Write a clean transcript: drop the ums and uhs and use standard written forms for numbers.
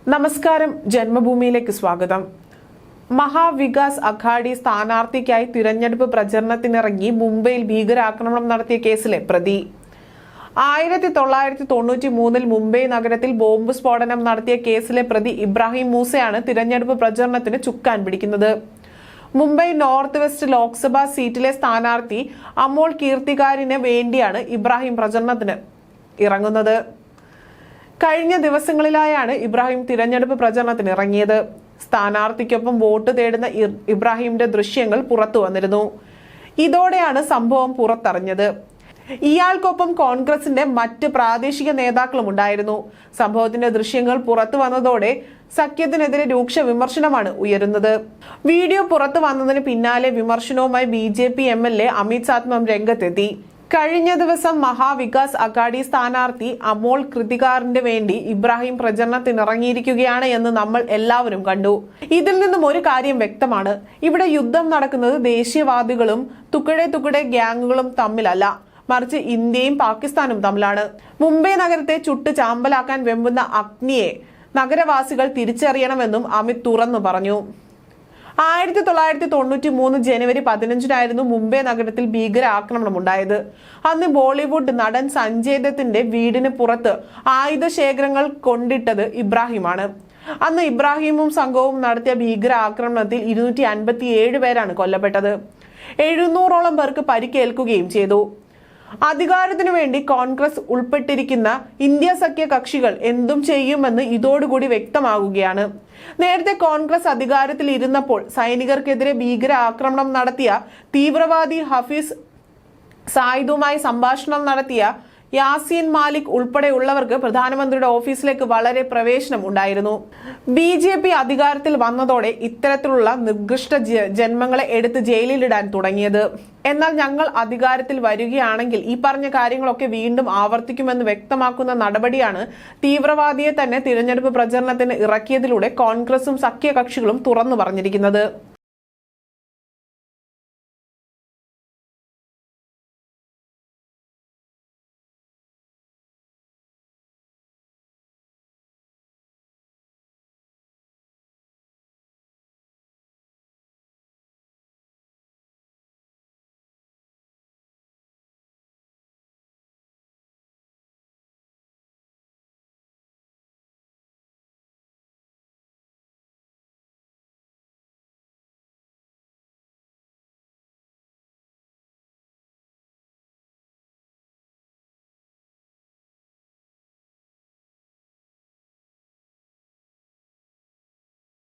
നമസ്കാരം, ജന്മഭൂമിയിലേക്ക് സ്വാഗതം. മഹാവികാസ് അഘാഡി സ്ഥാനാർത്ഥിക്കായി തിരഞ്ഞെടുപ്പ് പ്രചരണത്തിനിറങ്ങി മുംബൈയിൽ ഭീകരാക്രമണം നടത്തിയ കേസിലെ പ്രതി 1993 മുംബൈ നഗരത്തിൽ ബോംബ് സ്ഫോടനം നടത്തിയ കേസിലെ പ്രതി ഇബ്രാഹിം മൂസയാണ് തിരഞ്ഞെടുപ്പ് പ്രചരണത്തിന് ചുക്കാൻ പിടിക്കുന്നത്. മുംബൈ നോർത്ത് വെസ്റ്റ് ലോക്സഭാ സീറ്റിലെ സ്ഥാനാർത്ഥി അമോൾ കീർത്തികാരിന് വേണ്ടിയാണ് ഇബ്രാഹിം പ്രചരണത്തിന് ഇറങ്ങുന്നത്. കഴിഞ്ഞ ദിവസങ്ങളിലായാണ് ഇബ്രാഹിം തിരഞ്ഞെടുപ്പ് പ്രചരണത്തിന് ഇറങ്ങിയത്. സ്ഥാനാർത്ഥിക്കൊപ്പം വോട്ട് തേടുന്ന ഇബ്രാഹിമിന്റെ ദൃശ്യങ്ങൾ പുറത്തു വന്നിരുന്നു. ഇതോടെയാണ് സംഭവം പുറത്തറിഞ്ഞത്. ഇയാൾക്കൊപ്പം കോൺഗ്രസിന്റെ മറ്റ് പ്രാദേശിക നേതാക്കളും ഉണ്ടായിരുന്നു. സംഭവത്തിന്റെ ദൃശ്യങ്ങൾ പുറത്തു വന്നതോടെ സഖ്യത്തിനെതിരെ രൂക്ഷ വിമർശനമാണ് ഉയരുന്നത്. വീഡിയോ പുറത്തു വന്നതിന് പിന്നാലെ വിമർശനവുമായി BJP MLA അമിത് സാത്മം രംഗത്തെത്തി. കഴിഞ്ഞ ദിവസം മഹാവികാസ് അഘാഡി സ്ഥാനാർത്ഥി അമോൾ കൃതികാറിന്റെ വേണ്ടി ഇബ്രാഹിം പ്രചരണത്തിനിറങ്ങിയിരിക്കുകയാണ് എന്ന് നമ്മൾ എല്ലാവരും കണ്ടു. ഇതിൽ നിന്നും ഒരു കാര്യം വ്യക്തമാണ്. ഇവിടെ യുദ്ധം നടക്കുന്നത് ദേശീയവാദികളും തുക്കടെ ഗ്യാങ്ങുകളും തമ്മിലല്ല, മറിച്ച് ഇന്ത്യയും പാകിസ്ഥാനും തമ്മിലാണ്. മുംബൈ നഗരത്തെ ചുട്ട് ചാമ്പലാക്കാൻ വെമ്പുന്ന അഗ്നിയെ നഗരവാസികൾ തിരിച്ചറിയണമെന്നും അമിത് തുറന്നു പറഞ്ഞു. 1993 ജനുവരി 15 മുംബൈ നഗരത്തിൽ ഭീകരാക്രമണം ഉണ്ടായത്. അന്ന് ബോളിവുഡ് നടൻ സഞ്ജയ് ദത്തിന്റെ വീടിന് പുറത്ത് ആയുധശേഖരങ്ങൾ കൊണ്ടിട്ടത് ഇബ്രാഹിമാണ്. അന്ന് ഇബ്രാഹിമും സംഘവും നടത്തിയ ഭീകരാക്രമണത്തിൽ 257 പേരാണ് കൊല്ലപ്പെട്ടത്. 700ഓളം പേർക്ക് പരിക്കേൽക്കുകയും ചെയ്തു. അധികാരത്തിനു വേണ്ടി കോൺഗ്രസ് ഉൾപ്പെട്ടിരിക്കുന്ന ഇന്ത്യ സഖ്യ കക്ഷികൾ എന്തും ചെയ്യുമെന്ന് ഇതോടുകൂടി വ്യക്തമാകുകയാണ്. നേരത്തെ കോൺഗ്രസ് അധികാരത്തിൽ ഇരുന്നപ്പോൾ സൈനികർക്കെതിരെ ഭീകരാക്രമണം നടത്തിയ തീവ്രവാദി ഹഫീസ് സായിദുമായി സംഭാഷണം നടത്തിയ യാസീൻ മാലിക് ഉൾപ്പെടെയുള്ളവർക്ക് പ്രധാനമന്ത്രിയുടെ ഓഫീസിലേക്ക് വളരെ പ്രവേശനം ഉണ്ടായിരുന്നു. BJP അധികാരത്തിൽ വന്നതോടെ ഇത്തരത്തിലുള്ള നികൃഷ്ട ജന്മങ്ങളെ എടുത്ത് ജയിലിലിടാൻ തുടങ്ങിയത്. എന്നാൽ ഞങ്ങൾ അധികാരത്തിൽ വരികയാണെങ്കിൽ ഈ പറഞ്ഞ കാര്യങ്ങളൊക്കെ വീണ്ടും ആവർത്തിക്കുമെന്ന് വ്യക്തമാക്കുന്ന നടപടിയാണ് തീവ്രവാദിയെ തന്നെ തിരഞ്ഞെടുപ്പ് പ്രചരണത്തിന് ഇറക്കിയതിലൂടെ കോൺഗ്രസും സഖ്യകക്ഷികളും തുറന്നു പറഞ്ഞിരിക്കുന്നത്.